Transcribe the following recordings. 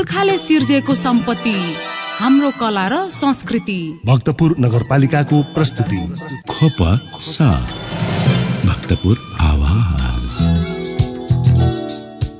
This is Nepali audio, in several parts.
पुर्खाले सिर्जेको सम्पत्ति हाम्रो कला र संस्कृति। भक्तपुर नगरपालिकाको प्रस्तुति खोपसा भक्तपुर आवाज।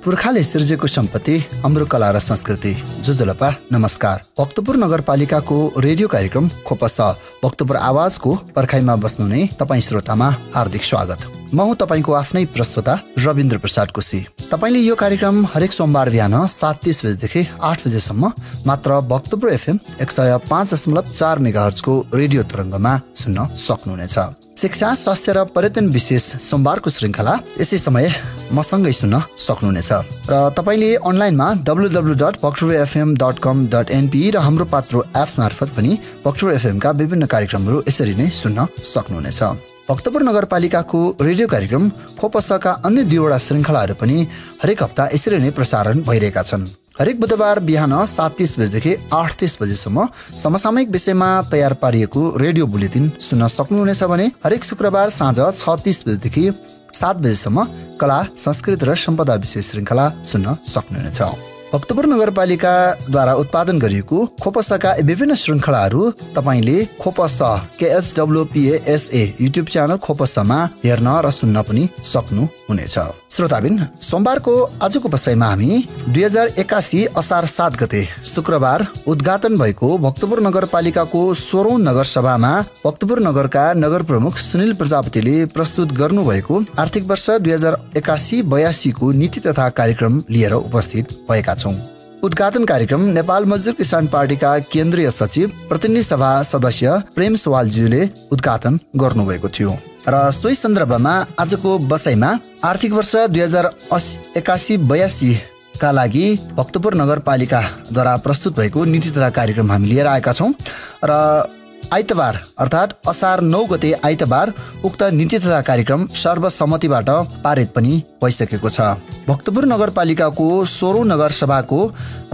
पुर्खाले सिर्जेको सम्पत्ति हाम्रो कला र संस्कृति। जुजुलपा नमस्कार। भक्तपुर नगरपालिकाको रेडियो कार्यक्रम खोपसा भक्तपुर आवाजको पर्खाइमा बस्नुहुने तपाईँ श्रोतामा हार्दिक स्वागत। म हुँ तपाईँको आफ्नै प्रस्तोता रविन्द्र प्रसाद कोशी। तपाईँले यो कार्यक्रम हरेक सोमबार बिहान 7:30 बजेदेखि 8 बजेसम्म मात्र भक्तपुर FM 105.4 मेगाहर्जको रेडियो तरङ्गमा सुन्न सक्नुहुनेछ। शिक्षा, स्वास्थ्य र पर्यटन विशेष सोमबारको श्रृङ्खला यसै समय मसँगै सुन्न सक्नुहुनेछ। र तपाईँले अनलाइनमा www.bhaktapurfm.com.np र हाम्रो पात्रो एप मार्फत पनि भक्तपुर FM का विभिन्न कार्यक्रमहरू यसरी नै सुन्न सक्नुहुनेछ। भक्तपुर नगरपालिकाको रेडियो कार्यक्रम खोपसाका अन्य 2वटा श्रृङ्खलाहरू पनि हरेक हप्ता यसरी नै प्रसारण भइरहेका छन्। हरेक बुधबार बिहान 7:30 बजेदेखि 8:30 बजेसम्म समसामयिक विषयमा तयार पारिएको रेडियो बुलेटिन सुन्न सक्नुहुनेछ भने हरेक शुक्रबार साँझ 6:30 बजेदेखि 7 बजेसम्म कला, संस्कृति र सम्पदा विषय श्रृङ्खला सुन्न सक्नुहुनेछ। भक्तपुर नगरपालिकाद्वारा उत्पादन गरिएको खोपसाका विभिन्न श्रृङ्खलाहरू तपाईँले खोपसा KHWPASA युट्युब च्यानल खोपसामा हेर्न र सुन्न पनि सक्नुहुनेछ। श्रोताबिन, सोमबारको आजको बसाइमा हामी 2081 असार 7 गते शुक्रबार उद्घाटन भएको भक्तपुर नगरपालिकाको 16औं नगरसभामा भक्तपुर नगरका नगर प्रमुख सुनिल प्रजापतिले प्रस्तुत गर्नुभएको आर्थिक वर्ष 2081-82 को नीति तथा कार्यक्रम लिएर उपस्थित भएका छौं। उद्घाटन कार्यक्रम नेपाल मजदुर किसान पार्टीका केन्द्रीय सचिव प्रतिनिधि सभा सदस्य प्रेम सवालज्यूले उद्घाटन गर्नुभएको थियो। र सोही सन्दर्भमा आजको बसाइमा आर्थिक वर्ष 2081-82 का लागि भक्तपुर नगरपालिकाद्वारा प्रस्तुत भएको नीति तथा कार्यक्रम हामी लिएर आएका छौं। र आइतबार अर्थात् असार 9 गते आइतबार उक्त नीति तथा कार्यक्रम सर्वसम्मतिबाट पारित पनि भइसकेको छ। भक्तपुर नगरपालिकाको 16औं नगरसभाको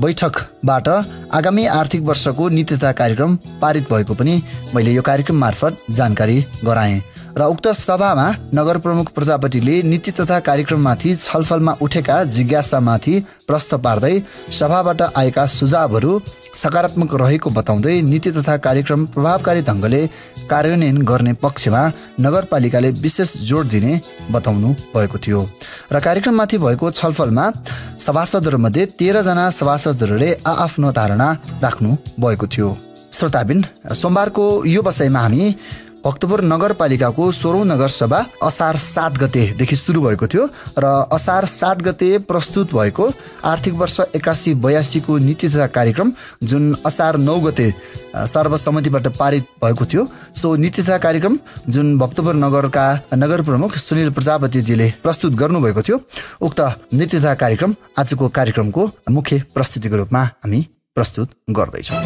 बैठकबाट आगामी आर्थिक वर्षको नीति तथा कार्यक्रम पारित भएको पनि मैले यो कार्यक्रम मार्फत जानकारी गराएँ। र उक्त सभामा नगर प्रमुख प्रजापतिले नीति तथा कार्यक्रममाथि छलफलमा उठेका जिज्ञासामाथि प्रश्न पार्दै सभाबाट आएका सुझावहरू सकारात्मक रहेको बताउँदै नीति तथा कार्यक्रम प्रभावकारी ढङ्गले कार्यान्वयन गर्ने पक्षमा नगरपालिकाले विशेष जोड दिने बताउनु भएको थियो। र कार्यक्रममाथि भएको छलफलमा सभासदहरूमध्ये 13 जना सभासदहरूले आआफ्नो धारणा राख्नु भएको थियो। श्रोताबिन, सोमबारको यो बसाइमा हामी भक्तपुर नगरपालिकाको 16औं नगरसभा असार 7 गतेदेखि सुरु भएको थियो र असार 7 गते प्रस्तुत भएको आर्थिक वर्ष 81-82 को नीति तथा कार्यक्रम जुन असार 9 गते सर्वसम्मतिबाट पारित भएको थियो, सो नीति तथा कार्यक्रम जुन भक्तपुर नगरका नगर प्रमुख सुनिल प्रजापतिजीले प्रस्तुत गर्नुभएको थियो, उक्त नीति तथा कार्यक्रम आजको कार्यक्रमको मुख्य प्रस्तुतिको रूपमा हामी प्रस्तुत गर्दैछौँ।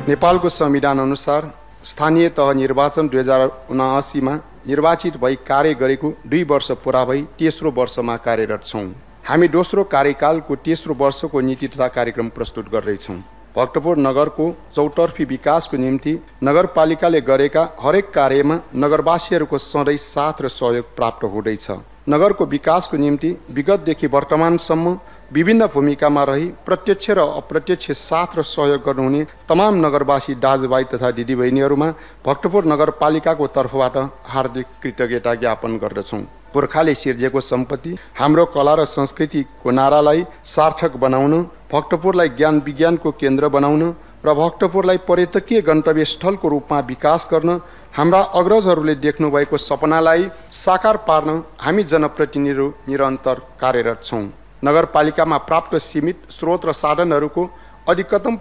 नेपालको संविधान अनुसार स्थानीय तह निर्वाचन 2079 मा निर्वाचित भई कार्य गरेको 2 वर्ष पूरा भई तेस्रो वर्षमा कार्यरत छौं। हामी दोस्रो कार्यकालको तेस्रो वर्षको नीति तथा कार्यक्रम प्रस्तुत गर्दैछौं। भक्तपुर नगरको चौतर्फी विकासको निम्ति नगरपालिकाले गरेका हरेक कार्यमा नगरवासीहरूको सधैँ साथ र सहयोग प्राप्त हुँदैछ। नगरको विकासको निम्ति विगतदेखि वर्तमानसम्म विभिन्न भूमिकामा रही प्रत्यक्ष र अप्रत्यक्ष साथ र सहयोग गर्नुहुने तमाम नगरवासी दाजुभाइ तथा दिदीबहिनीहरूमा भक्तपुर नगरपालिकाको तर्फबाट हार्दिक कृतज्ञता ज्ञापन गर्दछौँ। पुर्खाले सिर्जेको सम्पत्ति हाम्रो कला र संस्कृतिको नारालाई सार्थक बनाउन, भक्तपुरलाई ज्ञान विज्ञानको केन्द्र बनाउन र भक्तपुरलाई पर्यटकीय गन्तव्य स्थलको रूपमा विकास गर्न हाम्रा अग्रजहरूले देख्नुभएको सपनालाई साकार पार्न हामी जनप्रतिनिधिहरू निरन्तर कार्यरत छौँ। नगरपालिकामा प्राप्त सीमित स्रोत र साधनहरूको अधिकतम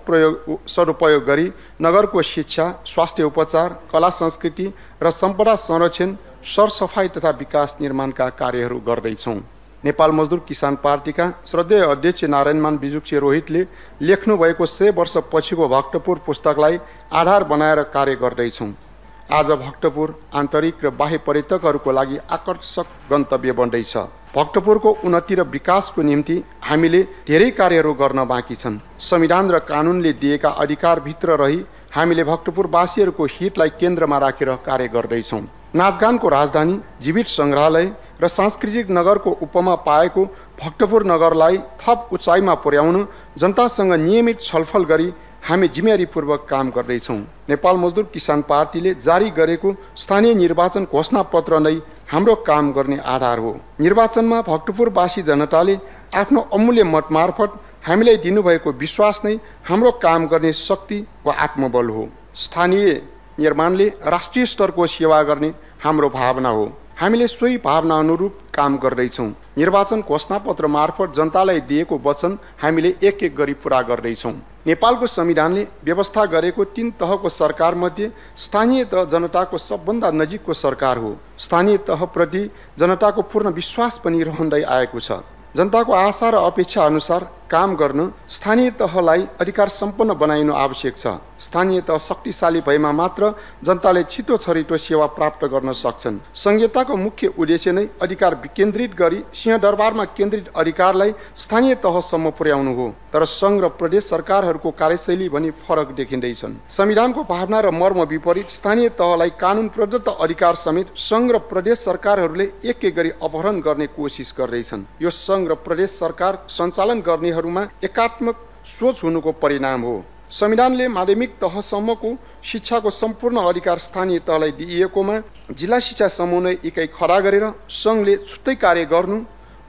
सदुपयोग गरी नगरको शिक्षा, स्वास्थ्य उपचार, कला संस्कृति र सम्पदा संरक्षण, सरसफाई तथा विकास निर्माणका कार्यहरू गर्दैछौँ। नेपाल मजदुर किसान पार्टीका श्रद्धेय अध्यक्ष नारायणमान बिजुक्सी रोहितले लेख्नु भएको 100 वर्ष पछिको भक्तपुर पुस्तकलाई आधार बनाएर कार्य गर्दैछौँ। आज भक्तपुर आन्तरिक र बाह्य पर्यटकहरूको लागि आकर्षक गन्तव्य बन्दैछ। भक्तपुरको उन्नति र विकासको निम्ति हामीले धेरै कार्यहरू गर्न बाँकी छन्। संविधान र कानुनले दिएका अधिकारभित्र रही हामीले भक्तपुरवासीहरूको हितलाई केन्द्रमा राखेर कार्य गर्दैछौँ। नाचगानको राजधानी, जीवित सङ्ग्रहालय र सांस्कृतिक नगरको उपमा पाएको भक्तपुर नगरलाई थप उचाइमा पुर्याउन जनतासँग नियमित छलफल गरी हामी जिम्मेवारीपूर्वक काम गर्दैछौँ। नेपाल मजदुर किसान पार्टीले जारी गरेको स्थानीय निर्वाचन घोषणा पत्र नै हाम्रो काम गर्ने आधार हो। निर्वाचनमा भक्तपुरवासी जनताले आफ्नो अमूल्य मत मार्फत हामीलाई दिनुभएको विश्वास नै हाम्रो काम गर्ने शक्ति वा आत्मबल हो। स्थानीय निर्माणले राष्ट्रिय स्तरको सेवा गर्ने हाम्रो भावना हो। हामीले सोही भावना अनुरूप काम गर्दैछौँ। निर्वाचन घोषणापत्र मार्फत जनतालाई दिएको वचन हामीले एक एक गरी पूरा गर्दैछौँ। नेपालको संविधानले व्यवस्था गरेको 3 तहको सरकार मध्ये स्थानीय तह जनताको सबभन्दा नजिकको सरकार हो। स्थानीय तहप्रति जनताको पूर्ण विश्वास पनि रहँदै आएको छ। जनताको आशा र अपेक्षा अनुसार काम गर्न स्थानीय तहलाई अधिकार सम्पन्न बनाइनु आवश्यक छ। स्थानीय तह शक्तिशाली भएमा मात्र जनताले छिटो छरिटो सेवा प्राप्त गर्न सक्छन्। संहिताको मुख्य उद्देश्य नै अधिकार विकेन्द्रित गरी सिंहदरबारमा केन्द्रित अधिकारलाई स्थानीय तहसम्म पुर्याउनु हो। तर संघ र प्रदेश सरकारहरूको कार्यशैली भनी फरक देखिँदैछन्। संविधानको भावना र मर्म विपरीत स्थानीय तहलाई कानुन प्रदत्त अधिकार समेत संघ र प्रदेश सरकारहरूले एक एक गरी अपहरण गर्ने कोसिस गर्दैछन्। यो संघ र प्रदेश सरकार सञ्चालन गर्नेहरूमा एकात्मक सोच हुनुको परिणाम हो। संविधानले माध्यमिक तहसम्मको शिक्षाको सम्पूर्ण अधिकार स्थानीय तहलाई दिइएकोमा जिल्ला शिक्षा समन्वय इकाइ खडा गरेर संघले छुट्टै कार्य गर्नु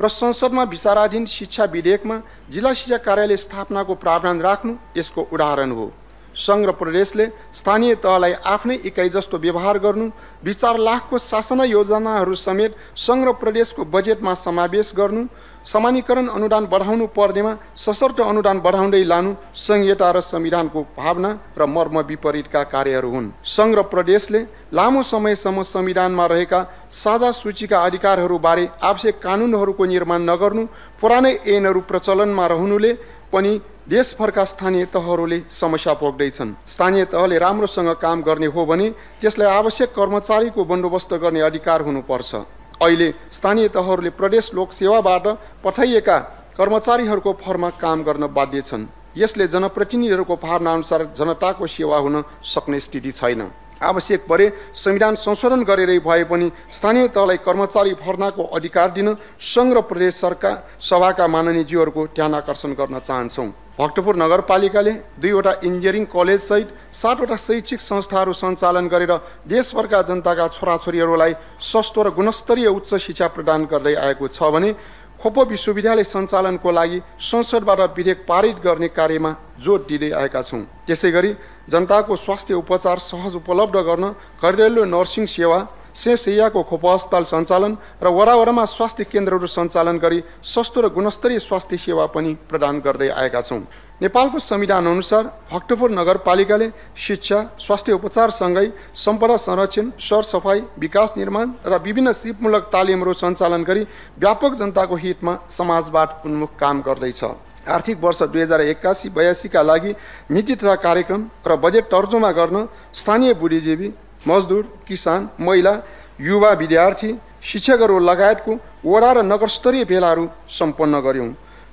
र संसदमा विचाराधीन शिक्षा विधेयकमा जिल्ला शिक्षा कार्यालय स्थापनाको प्रावधान राख्नु यसको उदाहरण हो। संघ र प्रदेशले स्थानीय तहलाई आफ्नै इकाइ जस्तो व्यवहार गर्नु, 4 लाखको शासन योजनाहरू समेत संघ र प्रदेशको बजेटमा समावेश गर्नु, समानीकरण अनुदान बढाउनु पर्नेमा सशर्त अनुदान बढाउँदै लानु संहिता र संविधानको भावना र मर्म विपरीतका कार्यहरू हुन्। संघ र प्रदेशले लामो समयसम्म संविधानमा रहेका साझा सूचीका अधिकारहरूबारे आवश्यक कानुनहरूको निर्माण नगर्नु, पुरानै ऐनहरू प्रचलनमा रहनुले पनि देशभरका स्थानीय तहहरूले समस्या भोग्दैछन्। स्थानीय तहले राम्रोसँग काम गर्ने हो भने त्यसलाई आवश्यक कर्मचारीको बन्दोबस्त गर्ने अधिकार हुनुपर्छ। अहिले स्थानीय तहहरूले प्रदेश लोकसेवाबाट पठाइएका कर्मचारीहरूको फर्ममा काम गर्न बाध्य छन्। यसले जनप्रतिनिधिहरूको भावना अनुसार जनताको सेवा हुन सक्ने स्थिति छैन। आवश्यक परे संविधान संशोधन गरेरै भए पनि स्थानीय तहलाई कर्मचारी भर्नाको अधिकार दिन संघ र प्रदेश सरकार सभाका माननीयज्यूहरूको ध्यान आकर्षण गर्न चाहन्छौँ। भक्तपुर नगरपालिकाले 2वटा इन्जिनियरिङ कलेज सहित 7वटा शैक्षिक संस्थाहरू सञ्चालन गरेर देशभरका जनताका छोराछोरीहरूलाई सस्तो र गुणस्तरीय उच्च शिक्षा प्रदान गर्दै आएको छ भने खोपो विश्वविद्यालय सञ्चालनको लागि संसदबाट विधेयक पारित गर्ने कार्यमा जोड दिँदै आएका छौँ। त्यसै गरी जनताको स्वास्थ्य उपचार सहज उपलब्ध गर्न घरेलु नर्सिङ सेवा, सेसैयाको खोपो अस्पताल सञ्चालन र वरावरमा स्वास्थ्य केन्द्रहरू सञ्चालन गरी सस्तो र गुणस्तरीय स्वास्थ्य सेवा पनि प्रदान गर्दै आएका छौँ। नेपालको संविधान अनुसार भक्तपुर नगरपालिकाले शिक्षा, स्वास्थ्य उपचारसँगै सम्पदा संरक्षण, सरसफाई, विकास निर्माण र विभिन्न सिपमूलक तालिमहरू सञ्चालन गरी व्यापक जनताको हितमा समाजवाद उन्मुख काम गर्दैछ। आर्थिक वर्ष 2081-82 का लागि नीति तथा कार्यक्रम र बजेट तर्जुमा गर्न स्थानीय बुद्धिजीवी, मजदुर, किसान, महिला, युवा, विद्यार्थी, शिक्षकहरू लगायतको वडा र नगर स्तरीय भेलाहरू सम्पन्न गर्यौं।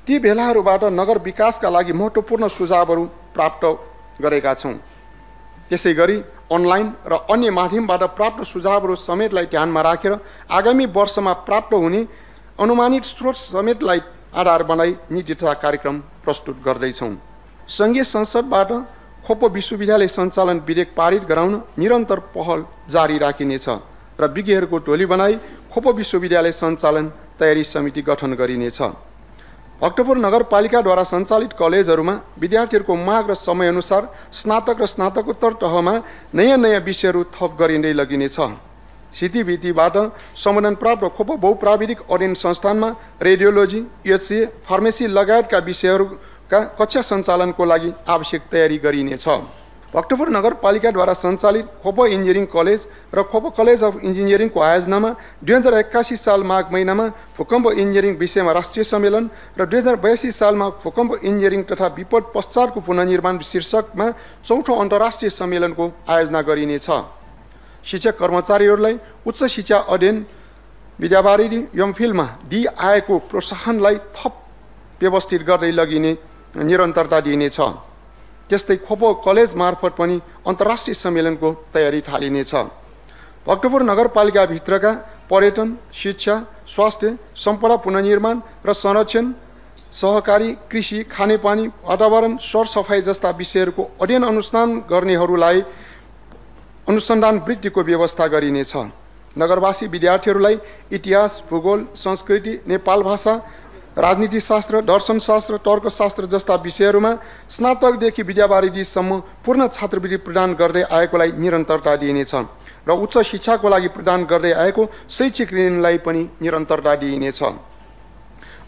ती भेलाहरूबाट नगर विकासका लागि महत्त्वपूर्ण सुझावहरू प्राप्त गरेका छौं। त्यसै गरी अनलाइन र अन्य माध्यमबाट प्राप्त सुझावहरू समेतलाई ध्यानमा राखेर आगामी वर्षमा प्राप्त हुने अनुमानित स्रोत समेतलाई आधार बनाई नीति तथा कार्यक्रम प्रस्तुत गर्दैछौँ। संघीय संसदबाट खोपो विश्वविद्यालय सञ्चालन विधेयक पारित गराउन निरन्तर पहल जारी राखिनेछ र विज्ञहरूको टोली बनाई खोपो विश्वविद्यालय सञ्चालन तयारी समिति गठन गरिनेछ। भक्तपुर नगरपालिकाद्वारा सञ्चालित कलेजहरूमा विद्यार्थीहरूको माग र समयअनुसार स्नातक र स्नातकोत्तर तहमा नयाँ नयाँ विषयहरू थप गरिँदै लगिनेछ। सिटिभिटीबाट सम्बोधन प्राप्त खोपो बहुप्राविधिक अध्ययन संस्थानमा रेडियोलोजी, UHCA, फार्मेसी लगायतका विषयहरूका कक्षा सञ्चालनको लागि आवश्यक तयारी गरिनेछ। भक्तपुर नगरपालिकाद्वारा सञ्चालित खोपो इन्जिनियरिङ कलेज र खोपो कलेज अफ इन्जिनियरिङको आयोजनामा 2081 साल माघ महिनामा भूकम्प इन्जिनियरिङ विषयमा राष्ट्रिय सम्मेलन र 2082 सालमा भूकम्प इन्जिनियरिङ तथा विपद पश्चातको पुनर्निर्माण शीर्षकमा चौथो अन्तर्राष्ट्रिय सम्मेलनको आयोजना गरिनेछ। शिक्षक कर्मचारीहरूलाई उच्च शिक्षा अध्ययन विद्यावारिधि एमफिलमा दिइआएको प्रोत्साहनलाई थप व्यवस्थित गर्दै लगिने निरन्तरता दिइनेछ। त्यस्तै खोपो कलेज मार्फत पनि अन्तर्राष्ट्रिय सम्मेलनको तयारी थालिनेछ। भक्तपुर नगरपालिकाभित्रका पर्यटन, शिक्षा, स्वास्थ्य, सम्पदा पुनर्निर्माण र संरक्षण, सहकारी, कृषि, खानेपानी, वातावरण, सरसफाई जस्ता विषयहरूको अध्ययन अनुसन्धान गर्नेहरूलाई अनुसन्धान वृत्तिको व्यवस्था गरिनेछ। नगरवासी विद्यार्थीहरूलाई इतिहास, भूगोल, संस्कृति, नेपाल भाषा, राजनीतिशास्त्र, दर्शनशास्त्र, तर्कशास्त्र जस्ता विषयहरूमा स्नातकदेखि विद्यावारिधीसम्म पूर्ण छात्रवृत्ति प्रदान गर्दै आएकोलाई निरन्तरता दिइनेछ र उच्च शिक्षाको लागि प्रदान गर्दै आएको शैक्षिक ऋणलाई पनि निरन्तरता दिइनेछ।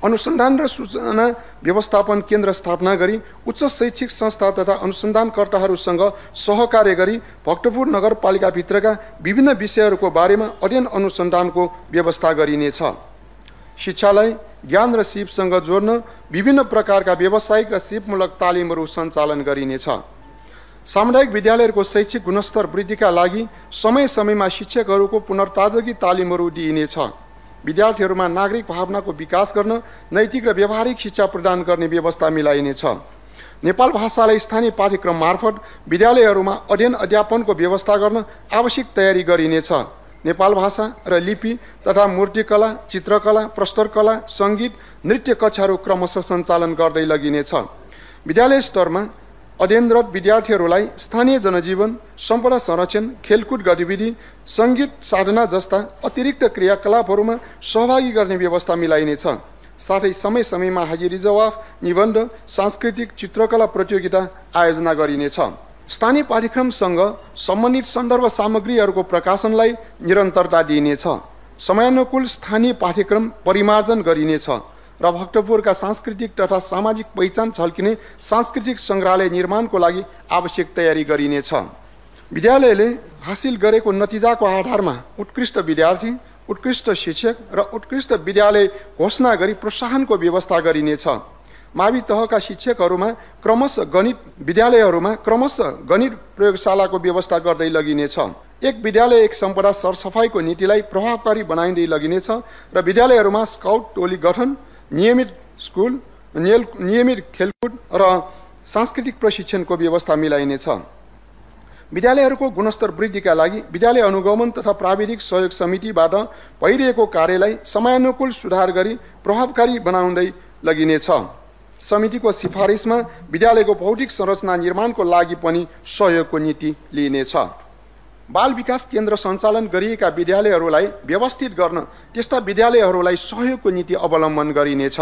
अनुसन्धान र सूचना व्यवस्थापन केन्द्र स्थापना गरी उच्च शैक्षिक संस्था तथा अनुसन्धानकर्ताहरूसँग सहकार्य गरी भक्तपुर नगरपालिकाभित्रका विभिन्न विषयहरूको बारेमा अध्ययन अनुसन्धानको व्यवस्था गरिनेछ। शिक्षालाई ज्ञान र सिपसँग जोड्न विभिन्न प्रकारका व्यावसायिक र सिपमूलक तालिमहरू सञ्चालन गरिनेछ। सामुदायिक विद्यालयहरूको शैक्षिक गुणस्तर वृद्धिका लागि समय समयमा शिक्षकहरूको पुनर्ताजगी तालिमहरू दिइनेछ। विद्यार्थीहरूमा नागरिक भावनाको विकास गर्न नैतिक र व्यावहारिक शिक्षा प्रदान गर्ने व्यवस्था मिलाइनेछ। नेपाल भाषालाई स्थानीय पाठ्यक्रम मार्फत विद्यालयहरूमा अध्ययन अध्यापनको व्यवस्था गर्न आवश्यक तयारी गरिनेछ। नेपाल भाषा र लिपि तथा मूर्तिकला, चित्रकला, प्रस्तरकला, सङ्गीत, नृत्य कक्षाहरू क्रमशः सञ्चालन गर्दै लगिनेछ। विद्यालय स्तरमा अध्ययनरत विद्यार्थीहरूलाई स्थानीय जनजीवन, सम्पदा संरक्षण, खेलकुद गतिविधि, सङ्गीत साधना जस्ता अतिरिक्त क्रियाकलापहरूमा सहभागी गर्ने व्यवस्था मिलाइनेछ। साथै समय समयमा हाजिरी जवाफ, निबन्ध, सांस्कृतिक, चित्रकला प्रतियोगिता आयोजना गरिनेछ। स्थानीय पाठ्यक्रमसँग सम्बन्धित सन्दर्भ सामग्रीहरूको प्रकाशनलाई निरन्तरता दिइनेछ। समयानुकूल स्थानीय पाठ्यक्रम परिमार्जन गरिनेछ र भक्तपुरका सांस्कृतिक तथा सामाजिक पहिचान झल्किने सांस्कृतिक सङ्ग्रहालय निर्माणको लागि आवश्यक तयारी गरिनेछ। विद्यालयले हासिल गरेको नतिजाको आधारमा उत्कृष्ट विद्यार्थी, उत्कृष्ट शिक्षक र उत्कृष्ट विद्यालय घोषणा गरी प्रोत्साहनको व्यवस्था गरिनेछ। मावि तहका शिक्षकहरूमा क्रमशः गणित प्रयोगशालाको व्यवस्था गर्दै लगिनेछ। एक विद्यालय एक सम्पदा सरसफाइको नीतिलाई प्रभावकारी बनाइँदै लगिनेछ र विद्यालयहरूमा स्काउट टोली गठन, नियमित स्कुल, नियमित खेलकुद र सांस्कृतिक प्रशिक्षणको व्यवस्था मिलाइनेछ। विद्यालयहरूको गुणस्तर वृद्धिका लागि विद्यालय अनुगमन तथा प्राविधिक सहयोग समितिबाट भइरहेको कार्यलाई समयानुकूल सुधार गरी प्रभावकारी बनाउँदै लगिनेछ। समितिको सिफारिसमा विद्यालयको भौतिक संरचना निर्माणको लागि पनि सहयोगको नीति लिइनेछ। बाल विकास केन्द्र सञ्चालन गरिएका विद्यालयहरूलाई व्यवस्थित गर्न त्यस्ता विद्यालयहरूलाई सहयोगको नीति अवलम्बन गरिनेछ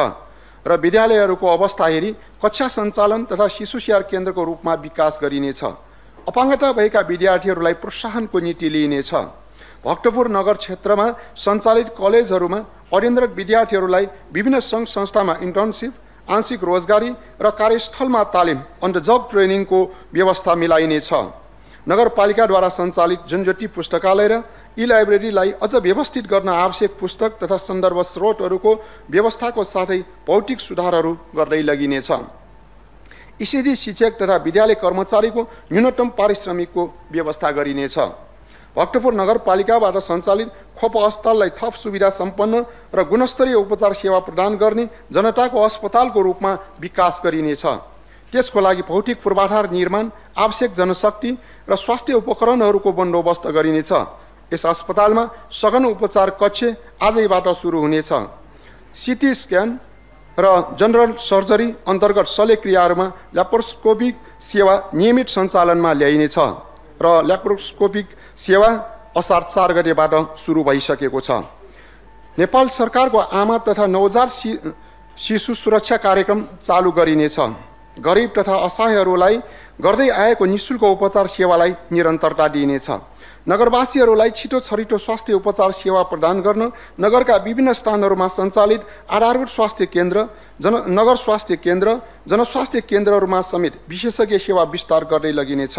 र विद्यालयहरूको अवस्था हेरी कक्षा सञ्चालन तथा शिशु स्याहार केन्द्रको रूपमा विकास गरिनेछ। अपाङ्गता भएका विद्यार्थीहरूलाई प्रोत्साहनको नीति लिइनेछ। भक्तपुर नगर क्षेत्रमा सञ्चालित कलेजहरूमा अध्ययनरत विद्यार्थीहरूलाई विभिन्न सङ्घ संस्थामा इन्टर्नसिप, आंशिक रोजगारी र कार्यस्थलमा तालिम अन द जब ट्रेनिङको व्यवस्था मिलाइनेछ। नगरपालिकाद्वारा सञ्चालित जनज्योति पुस्तकालय र ई लाइब्रेरीलाई अझ व्यवस्थित गर्न आवश्यक पुस्तक तथा सन्दर्भ स्रोतहरूको व्यवस्थाको साथै भौतिक सुधारहरू गर्दै लगिनेछ। इसिडी शिक्षक तथा विद्यालय कर्मचारीको न्यूनतम पारिश्रमिकको व्यवस्था गरिनेछ। भक्तपुर नगरपालिकाबाट सञ्चालित खोप अस्पताललाई थप सुविधा सम्पन्न र गुणस्तरीय उपचार सेवा प्रदान गर्ने जनताको अस्पतालको रूपमा विकास गरिनेछ। त्यसको लागि भौतिक पूर्वाधार निर्माण, आवश्यक जनशक्ति र स्वास्थ्य उपकरणहरूको बन्दोबस्त गरिनेछ। यस अस्पतालमा सघन उपचार कक्ष आजैबाट सुरु हुनेछ। सिटी स्क्यान र जनरल सर्जरी अन्तर्गत शल्यक्रियाहरूमा ल्याप्रोस्कोपिक सेवा नियमित सञ्चालनमा ल्याइनेछ र ल्याप्रोस्कोपिक सेवा असार 4 गतेबाट सुरु भइसकेको छ। नेपाल सरकारको आमा तथा नवजात शिशु सुरक्षा कार्यक्रम चालु गरिनेछ। गरिब तथा असहायहरूलाई गर्दै आएको निःशुल्क उपचार सेवालाई निरन्तरता दिइनेछ। नगरवासीहरूलाई छिटो छरिटो स्वास्थ्य उपचार सेवा प्रदान गर्न नगरका विभिन्न स्थानहरूमा सञ्चालित आधारभूत स्वास्थ्य केन्द्र, नगर स्वास्थ्य केन्द्र, जनस्वास्थ्य केन्द्रहरूमा समेत विशेषज्ञ सेवा विस्तार गर्दै लगिनेछ।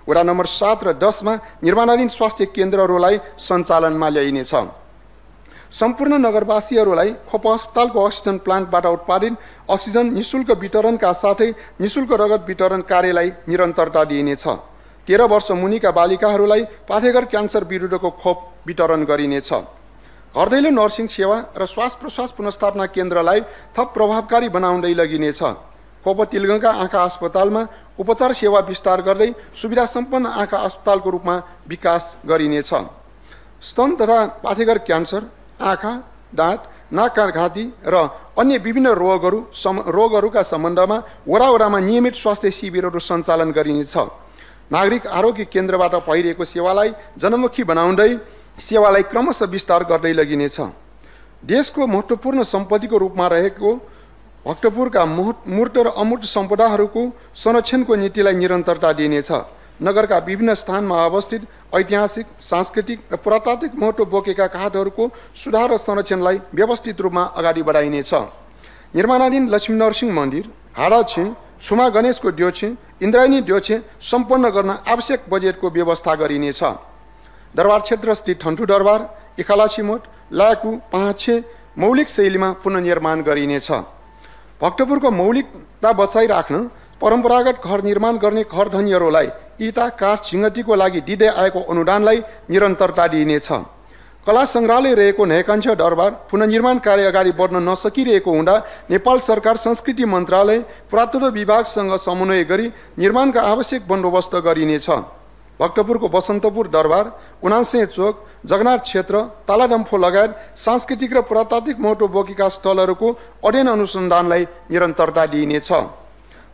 वडा नम्बर 7 र 10 मा निर्माणाधीन स्वास्थ्य केन्द्रहरूलाई सञ्चालनमा ल्याइनेछ। सम्पूर्ण नगरवासीहरूलाई खोप अस्पतालको अक्सिजन प्लान्टबाट उत्पादित अक्सिजन निःशुल्क वितरणका साथै निःशुल्क रगत वितरण कार्यलाई निरन्तरता दिइनेछ। 13 वर्ष मुनिका बालिकाहरूलाई पाठेघर क्यान्सर विरुद्धको खोप वितरण गरिनेछ। घरदैलो नर्सिङ सेवा र श्वास प्रश्वास पुनर्स्थापना केन्द्रलाई थप प्रभावकारी बनाउँदै लगिनेछ। खोप तिलगङ्गा आँखा अस्पतालमा उपचार सेवा विस्तार गर्दै सुविधा सम्पन्न आँखा अस्पतालको रूपमा विकास गरिनेछ। स्तन तथा पाठेघर क्यान्सर, आँखा, दाँत, नाक घाँटी र अन्य विभिन्न रोगहरूका सम्बन्धमा वडामा नियमित स्वास्थ्य शिविरहरू सञ्चालन गरिनेछ। नागरिक आरोग्य केन्द्रबाट भइरहेको सेवालाई जनमुखी बनाउँदै सेवालाई क्रमशः विस्तार गर्दै लगिनेछ। देशको महत्त्वपूर्ण सम्पत्तिको रूपमा रहेको भक्तपुरका मूर्त र अमूर्त सम्पदाहरूको संरक्षणको नीतिलाई निरन्तरता दिइनेछ। नगरका विभिन्न स्थानमा अवस्थित ऐतिहासिक, सांस्कृतिक र पुरातात्विक महत्त्व बोकेका घाटहरूको सुधार र संरक्षणलाई व्यवस्थित रूपमा अगाडि बढाइनेछ। निर्माणाधीन लक्ष्मी नरसिंह मन्दिर, हाडाछे, छुमा गणेशको ड्योछे, इन्द्रायणी ड्योछे सम्पन्न गर्न आवश्यक बजेटको व्यवस्था गरिनेछ। दरबार क्षेत्र स्थित ठन्टु दरबार, इखालाछी मठ, लायकु, पाँछे मौलिक शैलीमा पुनर्निर्माण गरिनेछ। भक्तपुरको मौलिकता बचाइराख्न परम्परागत घर निर्माण गर्ने घर धनीहरूलाई इटा, काठ, सिङ्गटीको लागि दिँदै आएको अनुदानलाई निरन्तरता दिइनेछ। कला सङ्ग्रहालय रहेको नयाकांक्षा दरबार पुनर्निर्माण कार्य अगाडि बढ्न नसकिरहेको हुँदा नेपाल सरकार संस्कृति मन्त्रालय, पुरातत्व विभागसँग समन्वय गरी निर्माणका आवश्यक बन्दोबस्त गरिनेछ। भक्तपुरको बसन्तपुर दरबार, उनासे चोक, जगन्नाथ क्षेत्र, तालाडम्फो लगायत सांस्कृतिक र पुरातात्विक महत्त्व बोकेका स्थलहरूको अध्ययन अनुसन्धानलाई निरन्तरता दिइनेछ।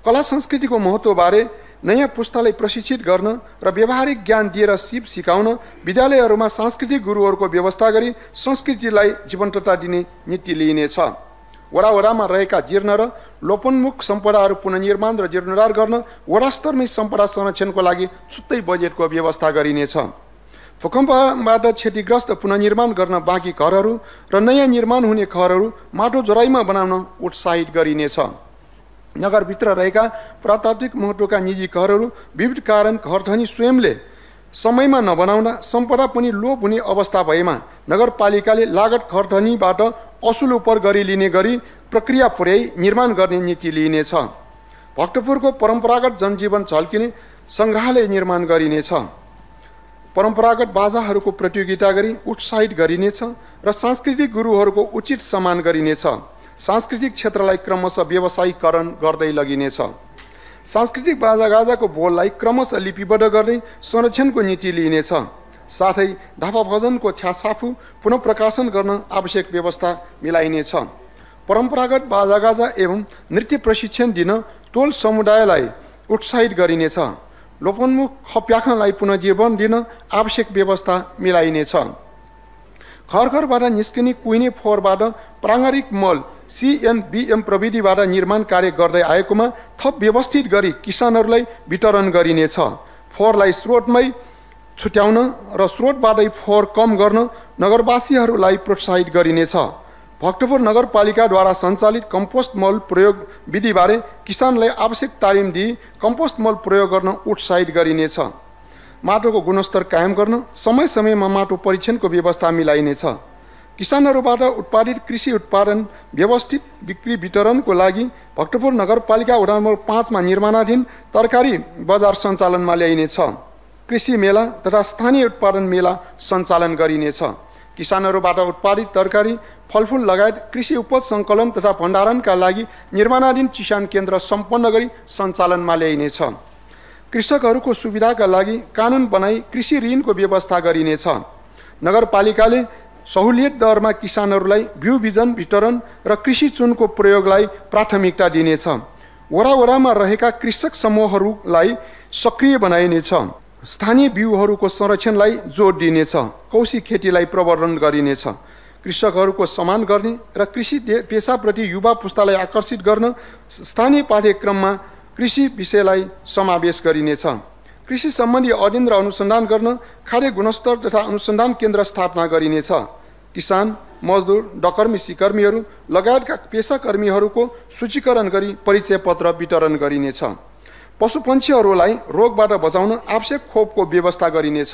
कला संस्कृतिको महत्त्वबारे नयाँ पुस्तालाई प्रशिक्षित गर्न र व्यावहारिक ज्ञान दिएर सिकाउन विद्यालयहरूमा सांस्कृतिक गुरुहरूको व्यवस्था गरी संस्कृतिलाई जीवन्तता दिने नीति लिइनेछ। वडामा रहेका जीर्ण र लोपोन्मुख सम्पदाहरू पुनर्निर्माण र जीर्णोद्धार गर्न वडा स्तरमै सम्पदा संरक्षणको लागि छुट्टै बजेटको व्यवस्था गरिनेछ। भूकम्पबाट क्षतिग्रस्त पुनर्निर्माण गर्न बाँकी घरहरू र नयाँ निर्माण हुने घरहरू माटो जोराइमा बनाउन उत्साहित गरिनेछ। नगरभित्र रहेका पुरातात्विक महत्त्वका निजी घरहरू विविध कारण घरधनी स्वयंले समयमा नबनाउँदा सम्पदा पनि लोप हुने अवस्था भएमा नगरपालिकाले लागत घरधनीबाट असुल उपर गरी लिने गरी प्रक्रिया पुर्याई निर्माण गर्ने नीति लिइनेछ। भक्तपुरको परम्परागत जनजीवन झल्किने सङ्ग्रहालय निर्माण गरिनेछ। परम्परागत बाजाहरूको प्रतियोगिता गरी उत्साहित गरिनेछ र सांस्कृतिक गुरुहरूको उचित सम्मान गरिनेछ। सांस्कृतिक क्षेत्रलाई क्रमशः व्यवसायीकरण गर्दै लगिनेछ। सांस्कृतिक बाजागाजाको बोललाई क्रमशः लिपिबद्ध गर्दै संरक्षणको नीति लिइनेछ। साथै धापा भजनको छ्यासाफु पुनः प्रकाशन गर्न आवश्यक व्यवस्था मिलाइनेछ। परम्परागत बाजागाजा एवं नृत्य प्रशिक्षण दिन टोल समुदायलाई उत्साहित गरिनेछ। लोपोन्मुख खप्याख्नलाई पुनर्जीवन दिन आवश्यक व्यवस्था मिलाइनेछ। घरबाट निस्किने कुहिने फोहोरबाट प्राङ्गारिक मल CNBM प्रविधिबाट निर्माण कार्य गर्दै आएकोमा थप व्यवस्थित गरी किसानहरूलाई वितरण गरिनेछ। फोहोरलाई स्रोतमै छुट्याउन र स्रोतबाटै फोहोर कम गर्न नगरवासीहरूलाई प्रोत्साहित गरिनेछ। भक्तपुर नगरपालिकाद्वारा सञ्चालित कम्पोस्ट मल प्रयोग विधिबारे किसानलाई आवश्यक तालिम दिई कम्पोस्ट मल प्रयोग गर्न उत्साहित गरिनेछ। माटोको गुणस्तर कायम गर्न समय समयमा माटो परीक्षणको व्यवस्था मिलाइनेछ। किसानहरूबाट उत्पादित कृषि उत्पादन व्यवस्थित बिक्री वितरणको लागि भक्तपुर नगरपालिका वडा नम्बर 5 मा निर्माणाधीन तरकारी बजार सञ्चालनमा ल्याइनेछ। कृषि मेला तथा स्थानीय उत्पादन मेला सञ्चालन गरिनेछ। किसानहरूबाट उत्पादित तरकारी, फलफुल लगायत कृषि उपज सङ्कलन तथा भण्डारणका लागि निर्माणाधीन किसान केन्द्र सम्पन्न गरी सञ्चालनमा ल्याइनेछ। कृषकहरूको सुविधाका लागि कानुन बनाई कृषि ऋणको व्यवस्था गरिनेछ। नगरपालिकाले सहुलियत दरमा किसानहरूलाई बिउ बिजन वितरण र कृषि चुनको प्रयोगलाई प्राथमिकता दिनेछ। वडामा रहेका कृषक समूहहरूलाई सक्रिय बनाइनेछ। स्थानीय बिउहरूको संरक्षणलाई जोड दिनेछ। कौशी खेतीलाई प्रवर्धन गरिनेछ। कृषकहरूको सम्मान गर्ने र कृषि पेसाप्रति युवा पुस्तालाई आकर्षित गर्न स्थानीय पाठ्यक्रममा कृषि विषयलाई समावेश गरिनेछ। कृषि सम्बन्धी अध्ययन र अनुसन्धान गर्न खाद्य गुणस्तर तथा अनुसन्धान केन्द्र स्थापना गरिनेछ। किसान, मजदुर, डकर्मी, सिकर्मीहरू लगायतका पेसाकर्मीहरूको सूचीकरण गरी परिचय पत्र वितरण गरिनेछ। पशुपन्छीहरूलाई रोगबाट बचाउन आवश्यक खोपको व्यवस्था गरिनेछ।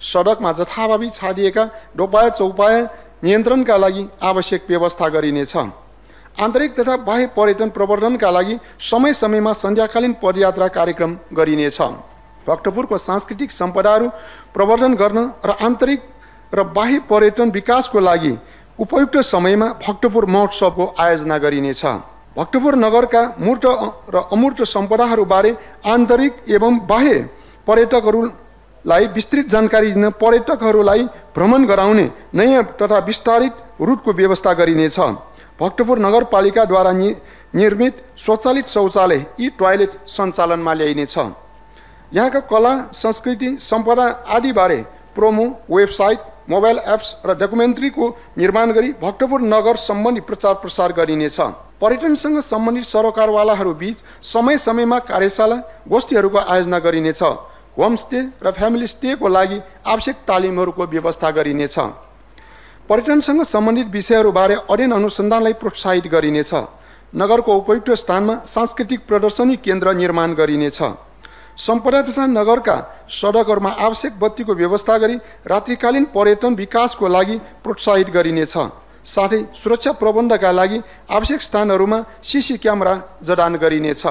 सडकमा जथाभावी छाडिएका डोपाया चौपाया नियन्त्रणका लागि आवश्यक व्यवस्था गरिनेछ। आन्तरिक तथा बाह्य पर्यटन प्रवर्धनका लागि समय समयमा सन्ध्याकालीन पदयात्रा कार्यक्रम गरिनेछ। भक्तपुरको सांस्कृतिक सम्पदाहरू प्रवर्धन गर्न र आन्तरिक र बाह्य पर्यटन विकासको लागि उपयुक्त समयमा भक्तपुर महोत्सवको आयोजना गरिनेछ। भक्तपुर नगरका मूर्त र अमूर्त सम्पदाहरूबारे आन्तरिक एवं बाह्य पर्यटकहरूलाई विस्तृत जानकारी दिन पर्यटकहरूलाई भ्रमण गराउने नयाँ तथा विस्तारित रुटको व्यवस्था गरिनेछ। भक्तपुर नगरपालिकाद्वारा निर्मित स्वचालित शौचालय ई टोयलेट सञ्चालनमा ल्याइनेछ। यहाँका कला, संस्कृति, सम्पदा आदिबारे प्रोमो, वेबसाइट, मोबाइल एप्स र डकुमेन्ट्रीको निर्माण गरी भक्तपुर नगर सम्बन्धी प्रचार प्रसार गरिनेछ। पर्यटनसँग सम्बन्धित सरोकारवालाहरू बीच समय समयमा कार्यशाला, गोष्ठीहरूको आयोजना गरिनेछ। होमस्टे र फ्यामिली स्टेको लागि आवश्यक तालिमहरूको व्यवस्था गरिनेछ। पर्यटनसँग सम्बन्धित विषयहरूबारे अध्ययन अनुसन्धानलाई प्रोत्साहित गरिनेछ। नगरको उपयुक्त स्थानमा सांस्कृतिक प्रदर्शनी केन्द्र निर्माण गरिनेछ। सम्पदा तथा नगरका सडकहरूमा आवश्यक बत्तीको व्यवस्था गरी रात्रिकालीन पर्यटन विकासको लागि प्रोत्साहित गरिनेछ। साथै सुरक्षा प्रबन्धका लागि आवश्यक स्थानहरूमा सीसी क्यामेरा जडान गरिनेछ।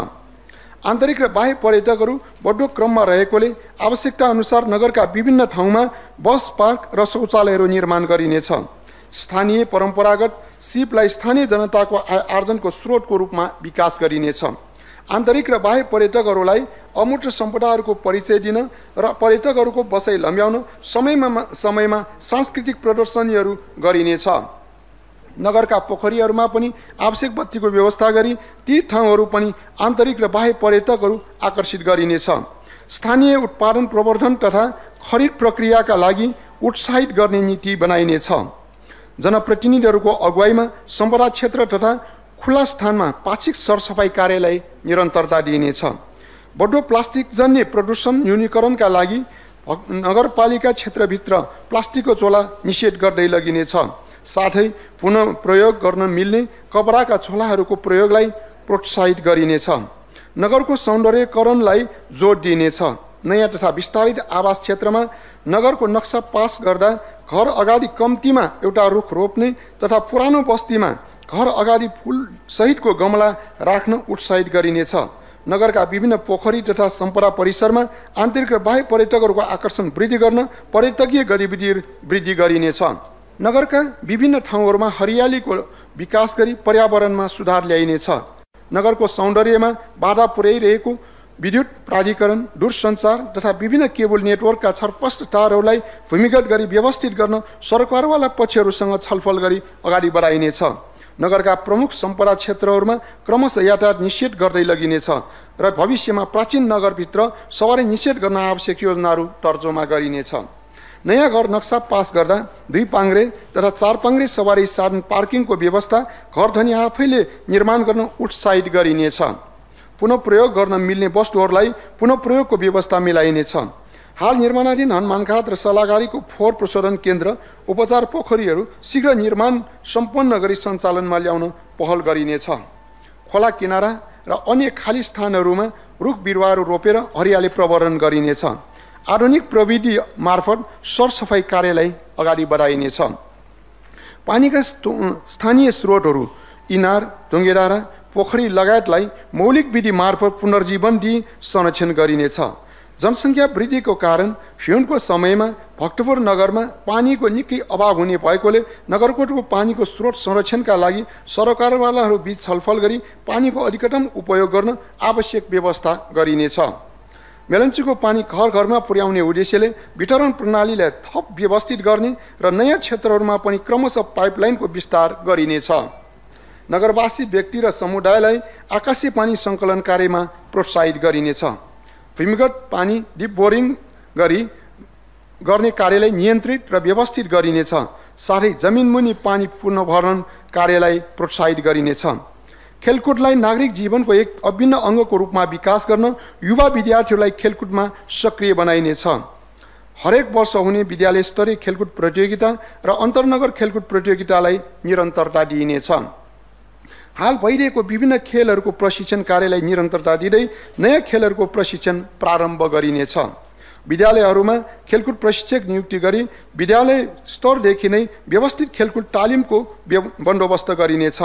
आन्तरिक र बाह्य पर्यटकहरू बढ्दो क्रममा रहेकोले आवश्यकता अनुसार नगरका विभिन्न ठाउँमा बस पार्क र शौचालयहरू निर्माण गरिनेछ। स्थानीय परम्परागत सिपलाई स्थानीय जनताको आय आर्जनको स्रोतको रूपमा विकास गरिनेछ। आन्तरिक र बाह्य पर्यटकहरूलाई अमूर्त सम्पदाहरूको परिचय दिन र पर्यटकहरूको बसाइ लम्ब्याउन समयमा सांस्कृतिक प्रदर्शनीहरू गरिनेछ। नगरका पोखरीहरूमा पनि आवश्यक बत्तीको व्यवस्था गरी ती ठाउँहरू पनि आन्तरिक र बाह्य पर्यटकहरू आकर्षित गरिनेछ। स्थानीय उत्पादन प्रवर्धन तथा खरिद प्रक्रियाका लागि उत्साहित गर्ने नीति बनाइनेछ। जनप्रतिनिधिहरूको अगुवाईमा सम्पदा क्षेत्र तथा खुला स्थानमा पाक्षिक सरसफाई कार्यलाई निरन्तरता दिइनेछ। बढ्दो प्लास्टिक जन्य प्रदूषण न्यूनीकरणका लागि नगरपालिका क्षेत्रभित्र प्लास्टिकको झोला निषेध गर्दै लगिनेछ। साथै पुनः प्रयोग गर्न मिल्ने कपडाका झोलाहरूको प्रयोगलाई प्रोत्साहित गरिनेछ। नगरको सौन्दर्यकरणलाई जोड दिइनेछ। नयाँ तथा विस्तारित आवास क्षेत्रमा नगरको नक्सा पास गर्दा घर अगाडि कम्तीमा एउटा रुख रोप्ने तथा पुरानो बस्तीमा घर अगाडि फुल सहितको गमला राख्न उत्साहित गरिनेछ। नगरका विभिन्न पोखरी तथा सम्पदा परिसरमा आन्तरिक र बाह्य पर्यटकहरूको आकर्षण वृद्धि गर्न पर्यटकीय गतिविधि वृद्धि गरिनेछ। नगरका विभिन्न ठाउँहरूमा हरियालीको विकास गरी पर्यावरणमा सुधार ल्याइनेछ। नगरको सौन्दर्यमा बाधा पुर्याइरहेको विद्युत प्राधिकरण, दूरसञ्चार तथा विभिन्न केबल नेटवर्कका छरपष्ट तारहरूलाई भूमिगत गरी व्यवस्थित गर्न सरकारवाला पक्षहरूसँग छलफल गरी अगाडि बढाइनेछ। नगरका प्रमुख सम्पदा क्षेत्रहरूमा क्रमशः यातायात निषेध गर्दै लगिनेछ र भविष्यमा प्राचीन नगरभित्र सवारी निषेध गर्न आवश्यक योजनाहरू तर्जुमा गरिनेछ। नयाँ घर नक्सा पास गर्दा 2 पाङ्ग्रे तथा 4 पाङ्ग्रे सवारी साधन पार्किङको व्यवस्था घरधनी आफैले निर्माण गर्न उत्साहित गरिनेछ। पुनः प्रयोग गर्न मिल्ने वस्तुहरूलाई पुनः प्रयोगको व्यवस्था मिलाइनेछ। हाल निर्माणाधीन हनुमानघाट र सल्लाहगारीको फोहोर प्रशोधन केन्द्र, उपचार पोखरीहरू शीघ्र निर्माण सम्पन्न गरी सञ्चालनमा ल्याउन पहल गरिनेछ। खोला किनारा र अन्य खाली स्थानहरूमा रुख बिरुवाहरू रोपेर हरियाली प्रवर्धन गरिनेछ। आधुनिक प्रविधि मार्फत सरसफाई कार्यलाई अगाडि बढाइनेछ। पानीका स्थानीय स्रोतहरू इनार, ढुङ्गेडाँडा, पोखरी लगायतलाई मौलिक विधि मार्फत पुनर्जीवन दिई संरक्षण गरिनेछ। जनसङ्ख्या वृद्धिको कारण हिउँदको समयमा भक्तपुर नगरमा पानीको निकै अभाव हुने भएकोले नगरकोटको पानीको स्रोत संरक्षणका लागि सरकारवालाहरू बीच छलफल गरी पानीको अधिकतम उपयोग गर्न आवश्यक व्यवस्था गरिनेछ। मेलम्चीको पानी घर घरमा पुर्याउने उद्देश्यले वितरण प्रणालीलाई थप व्यवस्थित गर्ने र नयाँ क्षेत्रहरूमा पनि क्रमशः पाइपलाइनको विस्तार गरिनेछ। नगरवासी व्यक्ति र समुदायलाई आकाशीय पानी सङ्कलन कार्यमा प्रोत्साहित गरिनेछ। भूमिगत पानी डिप बोरिङ गर्ने कार्यलाई नियन्त्रित र व्यवस्थित गरिनेछ। साथै जमिनमुनि पानी पुनर्भरण कार्यलाई प्रोत्साहित गरिनेछ। खेलकुदलाई नागरिक जीवनको एक अभिन्न अङ्गको रूपमा विकास गर्न युवा विद्यार्थीहरूलाई खेलकुदमा सक्रिय बनाइनेछ। हरेक वर्ष हुने विद्यालय स्तरीय खेलकुद प्रतियोगिता र अन्तर्नगर खेलकुद प्रतियोगितालाई निरन्तरता दिइनेछ। हाल भइरहेको विभिन्न खेलहरूको प्रशिक्षण कार्यलाई निरन्तरता दिँदै नयाँ खेलहरूको प्रशिक्षण प्रारम्भ गरिनेछ। विद्यालयहरूमा खेलकुद प्रशिक्षक नियुक्ति गरी विद्यालय स्तरदेखि नै व्यवस्थित खेलकुद तालिमको बन्दोबस्त गरिनेछ।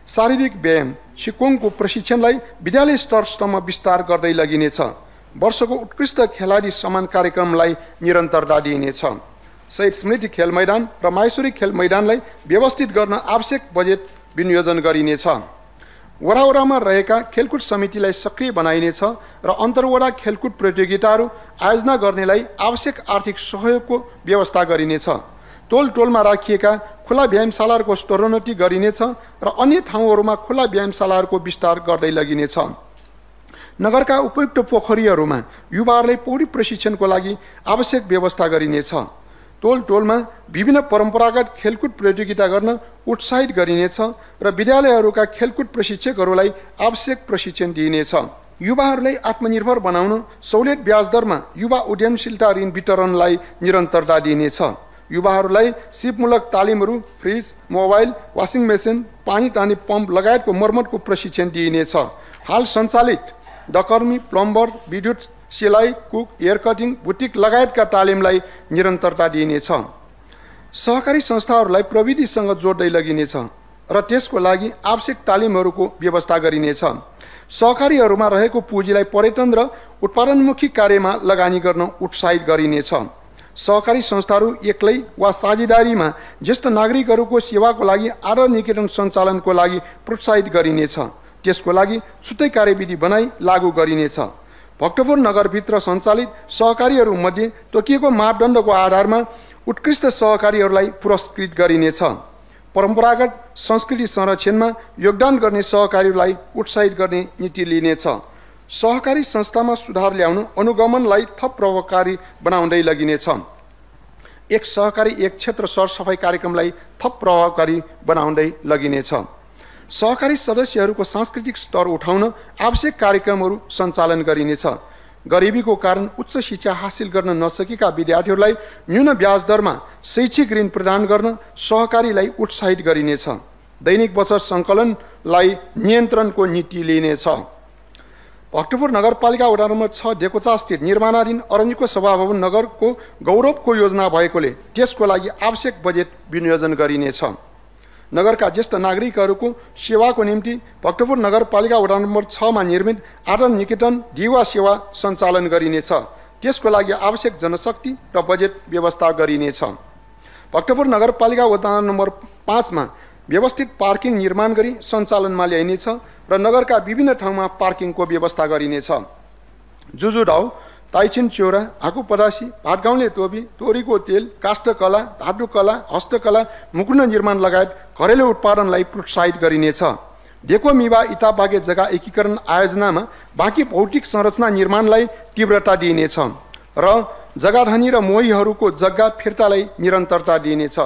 शारीरिक व्यायाम सिकोङको प्रशिक्षणलाई विद्यालय स्तरसम्म विस्तार गर्दै लगिनेछ। वर्षको उत्कृष्ट खेलाडी सम्मान कार्यक्रमलाई निरन्तरता दिइनेछ। शहीद स्मृति खेल मैदान र माहेश्वरी खेल मैदानलाई व्यवस्थित गर्न आवश्यक बजेट विनियोजन गरिनेछ। वडावडामा रहेका खेलकुद समितिलाई सक्रिय बनाइनेछ र अन्तर्वडा खेलकुद प्रतियोगिताहरू आयोजना गर्नेलाई आवश्यक आर्थिक सहयोगको व्यवस्था गरिनेछ। टोल टोलमा राखिएका खुला व्यायामशालाहरूको स्तरोन्नति गरिनेछ र अन्य ठाउँहरूमा खुला व्यायामशालाहरूको विस्तार गर्दै लगिनेछ। नगरका उपयुक्त पोखरीहरूमा युवाहरूलाई पौडी प्रशिक्षणको लागि आवश्यक व्यवस्था गरिनेछ। टोल टोलमा विभिन्न परम्परागत खेलकुद प्रतियोगिता गर्न उत्साहित गरिनेछ र विद्यालयहरूका खेलकुद प्रशिक्षकहरूलाई आवश्यक प्रशिक्षण दिइनेछ। युवाहरूलाई आत्मनिर्भर बनाउन सहुलियत ब्याज दरमा युवा उद्यमशीलता ऋण वितरणलाई निरन्तरता दिइनेछ। युवाहरूलाई सिपमूलक तालिमहरू, फ्रिज, मोबाइल, वासिङ मेसिन, पानी तान्ने पम्प लगायतको मर्मतको प्रशिक्षण दिइनेछ। हाल सञ्चालित डकर्मी, प्लम्बर, विद्युत, सिलाइ, कुक, एयर कटिङ, बुटिक लगायतका तालिमलाई निरन्तरता दिइनेछ। सहकारी संस्थाहरूलाई प्रविधिसँग जोड्दै लगिनेछ र त्यसको लागि आवश्यक तालिमहरूको व्यवस्था गरिनेछ। सहकारीहरूमा रहेको पुँजीलाई पर्यटन र उत्पादनमुखी कार्यमा लगानी गर्न उत्साहित गरिनेछ। सहकारी संस्थाहरू एक्लै वा साझेदारीमा ज्येष्ठ नागरिकहरूको सेवाको लागि आदर निकेतन सञ्चालनको लागि प्रोत्साहित गरिनेछ। त्यसको लागि छुट्टै कार्यविधि बनाई लागू गरिनेछ। भक्तपुर नगरभित्र सञ्चालित सहकारीहरूमध्ये तोकिएको मापदण्डको आधारमा उत्कृष्ट सहकारीहरूलाई पुरस्कृत गरिनेछ। परम्परागत संस्कृति संरक्षणमा योगदान गर्ने सहकारीहरूलाई उत्साहित गर्ने नीति लिनेछ। सहकारी संस्थामा सुधार ल्याउन अनुगमनलाई थप प्रभावकारी बनाउँदै लगिनेछ। एक सहकारी एक क्षेत्र सरसफाइ कार्यक्रमलाई थप प्रभावकारी बनाउँदै लगिनेछ। सहकारी सदस्यहरूको सांस्कृतिक स्तर उठाउन आवश्यक कार्यक्रमहरू सञ्चालन गरिनेछ। गरिबीको कारण उच्च शिक्षा हासिल गर्न नसकेका विद्यार्थीहरूलाई न्यून ब्याज दरमा शैक्षिक ऋण प्रदान गर्न सहकारीलाई उत्साहित गरिनेछ। दैनिक बचत सङ्कलनलाई नियन्त्रणको नीति लिनेछ। भक्तपुर नगरपालिका वडा नम्बर 6 डेकोचा स्थित निर्माणाधीन अरण्यको सभाभवन नगरको गौरवको योजना भएकोले त्यसको लागि आवश्यक बजेट विनियोजन गरिनेछ। नगरका ज्येष्ठ नागरिकहरूको सेवाको निम्ति भक्तपुर नगरपालिका वडा नम्बर 6 मा निर्मित आदर निकेतन दिवा सेवा सञ्चालन गरिनेछ। त्यसको लागि आवश्यक जनशक्ति र बजेट व्यवस्था गरिनेछ। भक्तपुर नगरपालिका वडा नम्बर 5 मा व्यवस्थित पार्किङ निर्माण गरी सञ्चालनमा ल्याइनेछ र नगरका विभिन्न ठाउँमा पार्किङको व्यवस्था गरिनेछ। जुजुडाउ, ताइचिन चौरा, हाकु पदासी, भाटगाउँले तोबी, तोरीको तेल, काष्ठकला, धातुकला, हस्तकला, मुकुन्द निर्माण लगायत घरेलु उत्पादनलाई प्रोत्साहित गरिनेछ। डेको मिवा इटा बागे जग्गा एकीकरण आयोजनामा बाँकी भौतिक संरचना निर्माणलाई तीव्रता दिइनेछ र जग्गाधनी र मोहीहरूको जग्गा फिर्तालाई निरन्तरता दिइनेछ।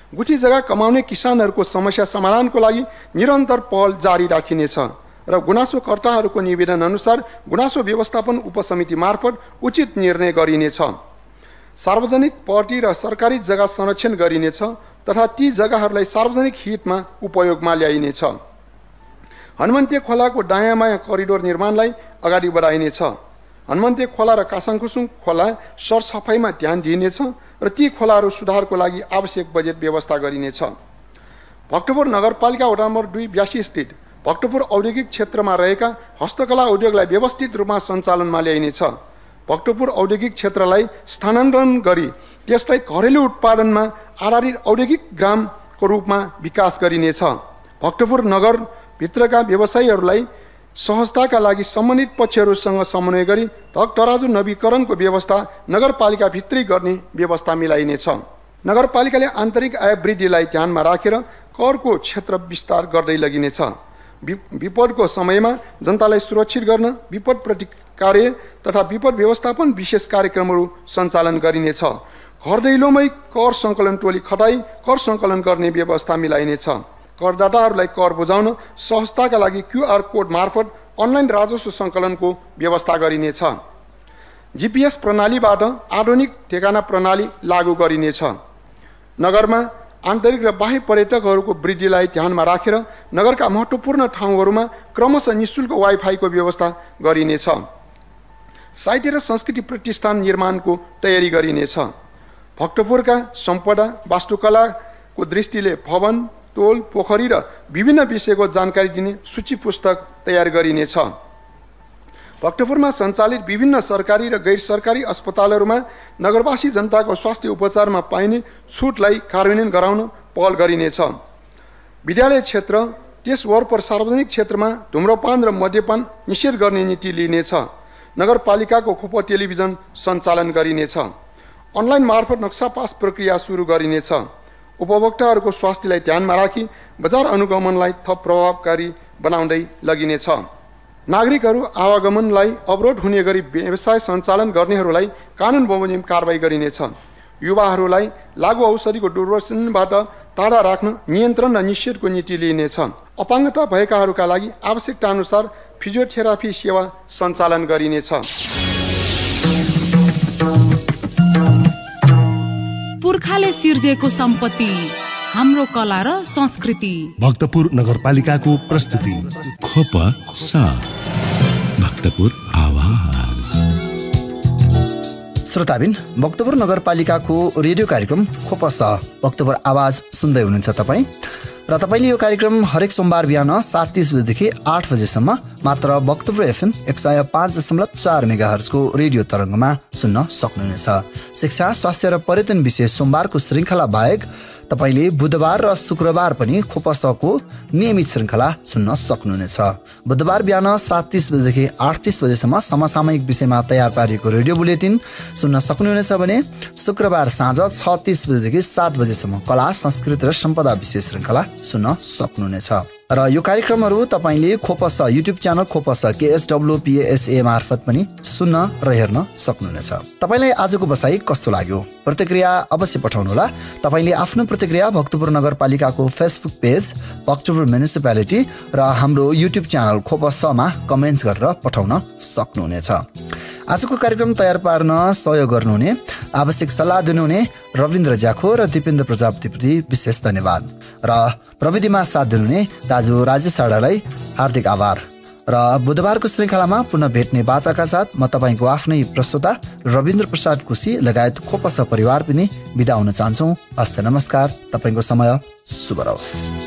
गुठी जग्गा कमाउने किसानहरूको समस्या समाधानको लागि निरन्तर पहल जारी राखिनेछ र गुनासोकर्ताहरूको निवेदन अनुसार गुनासो व्यवस्थापन उपसमिति मार्फत उचित निर्णय गरिनेछ। सार्वजनिक प्रति र सरकारी जग्गा संरक्षण गरिनेछ तथा ती जग्गाहरूलाई सार्वजनिक हितमा उपयोगमा ल्याइनेछ। हनुमन्ते खोलाको दायाँ बायाँ करिडोर निर्माणलाई अगाडि बढाइनेछ। हनुमन्ते खोला र कासाङखुसुङ खोला सरसफाइमा ध्यान दिइनेछ र ती खोलाहरू सुधारको लागि आवश्यक बजेट व्यवस्था गरिनेछ। भक्तपुर नगरपालिका वडा नम्बर 2 ब्यासी स्थित भक्तपुर औद्योगिक क्षेत्रमा रहेका हस्तकला उद्योगलाई व्यवस्थित रूपमा सञ्चालनमा ल्याइनेछ। भक्तपुर औद्योगिक क्षेत्रलाई स्थानान्तरण गरी त्यसलाई घरेलु उत्पादनमा आधारित औद्योगिक ग्रामको रूपमा विकास गरिनेछ। भक्तपुर नगरभित्रका व्यवसायीहरूलाई सहजताका लागि सम्बन्धित पक्षहरूसँग समन्वय गरी थक तराजु नवीकरणको व्यवस्था नगरपालिका भित्रै गर्ने व्यवस्था मिलाइनेछ। नगरपालिकाले आन्तरिक आय वृद्धिलाई ध्यानमा राखेर करको क्षेत्र विस्तार गर्दै लगिनेछ। विपदको समयमा जनतालाई सुरक्षित गर्न विपद प्रतिकार्य तथा विपद व्यवस्थापन विशेष कार्यक्रमहरू सञ्चालन गरिनेछ। घर दैलोमै कर सङ्कलन टोली खटाई कर सङ्कलन गर्ने व्यवस्था मिलाइनेछ। करदाताहरूलाई कर बुझाउन सहजताका लागि QR कोड मार्फत अनलाइन राजस्व सङ्कलनको व्यवस्था गरिनेछ। GPS प्रणालीबाट आधुनिक ठेगाना प्रणाली लागू गरिनेछ। नगरमा आन्तरिक र बाह्य पर्यटकहरूको वृद्धिलाई ध्यानमा राखेर नगरका महत्त्वपूर्ण ठाउँहरूमा क्रमशः निःशुल्क वाइफाईको व्यवस्था गरिनेछ। साहित्य र संस्कृति प्रतिष्ठान निर्माणको तयारी गरिनेछ। भक्तपुरका सम्पदा वास्तुकलाको दृष्टिले भवन, टोल, पोखरी र विभिन्न विषयको जानकारी दिने सूची पुस्तक तयार गरिनेछ। भक्तपुरमा सञ्चालित विभिन्न सरकारी र गैर सरकारी अस्पतालहरूमा नगरवासी जनताको स्वास्थ्य उपचारमा पाइने छुटलाई कार्यान्वयन गराउन पहल गरिनेछ। विद्यालय क्षेत्र त्यस वरपर सार्वजनिक क्षेत्रमा धुम्रपान र मद्यपान निषेध गर्ने नीति लिइनेछ। नगरपालिकाको खोप टेलिभिजन सञ्चालन गरिनेछ। अनलाइन मार्फत नक्सा पास प्रक्रिया सुरु गरिनेछ। उपभोक्ताहरूको स्वास्थ्यलाई ध्यानमा राखी बजार अनुगमनलाई थप प्रभावकारी बनाउँदै लगिनेछ। नागरिकहरू आवागमनलाई अवरोध हुने गरी व्यवसाय सञ्चालन गर्नेहरूलाई कानुन बमोजिम कारबाही गरिनेछ। युवाहरूलाई लागु औषधिको दुर्व्यसनबाट टाढा राख्न नियन्त्रण र निषेधको नीति लिइनेछ। अपाङ्गता भएकाहरूका लागि आवश्यकता अनुसार फिजियोथेरापी सेवा सञ्चालन गरिनेछ। पुर्खाले सिर्जेको सम्पत्ति हाम्रो कला र संस्कृति। भक्तपुर नगरपालिकाको प्रस्तुति। खोप साथ भक्तपुर आवाज। श्रोताबिन, भक्तपुर नगरपालिकाको रेडियो कार्यक्रम खोप भक्तपुर आवाज सुन्दै हुनुहुन्छ तपाईँ। र तपाईँले यो कार्यक्रम हरेक सोमबार बिहान 7:30 बजेदेखि 8 बजेसम्म मात्र भक्तपुर FM 105.4 मेगाहर्जको रेडियो तरङ्गमा सुन्न सक्नुहुनेछ। शिक्षा, स्वास्थ्य र पर्यटन विषय सोमबारको श्रृङ्खला बाहेक तपाईँले बुधबार र शुक्रबार पनि खोपसको नियमित श्रृङ्खला सुन्न सक्नुहुनेछ। बुधबार बिहान 7:30 बजेदेखि 8:30 बजेसम्म समसामयिक विषयमा तयार पारिएको रेडियो बुलेटिन सुन्न सक्नुहुनेछ भने शुक्रबार साँझ 6:30 बजेदेखि 7 बजेसम्म कला, संस्कृति र सम्पदा विषय श्रृङ्खला सुन्न सक्नुहुनेछ। र यो कार्यक्रमहरू तपाईँले खोपस युट्युब च्यानल खोपस KSWPASA मार्फत पनि सुन्न र हेर्न सक्नुहुनेछ। तपाईँलाई आजको बसाइ कस्तो लाग्यो? प्रतिक्रिया अवश्य पठाउनुहोला। तपाईँले आफ्नो प्रतिक्रिया भक्तपुर नगरपालिकाको फेसबुक पेज भक्तपुर म्युनिसिपालिटी र हाम्रो युट्युब च्यानल खोपसमा कमेन्ट्स गरेर पठाउन सक्नुहुनेछ। आजको कार्यक्रम तयार पार्न सहयोग गर्नुहुने, आवश्यक सल्लाह दिनुहुने रविन्द्र ज्याखो र दिपेन्द्र प्रजापतिप्रति विशेष धन्यवाद। र प्रविधिमा साथ दिनुहुने दाजु राजेश साडालाई हार्दिक आभार। र बुधबारको श्रृङ्खलामा पुनः भेट्ने बाचाका साथ म तपाईँको आफ्नै प्रस्तोता रविन्द्र प्रसाद कुसी लगायत खोपस परिवार पनि बिदा हुन चाहन्छौँ। हस्त नमस्कार। तपाईँको समय शुभ रहोस्।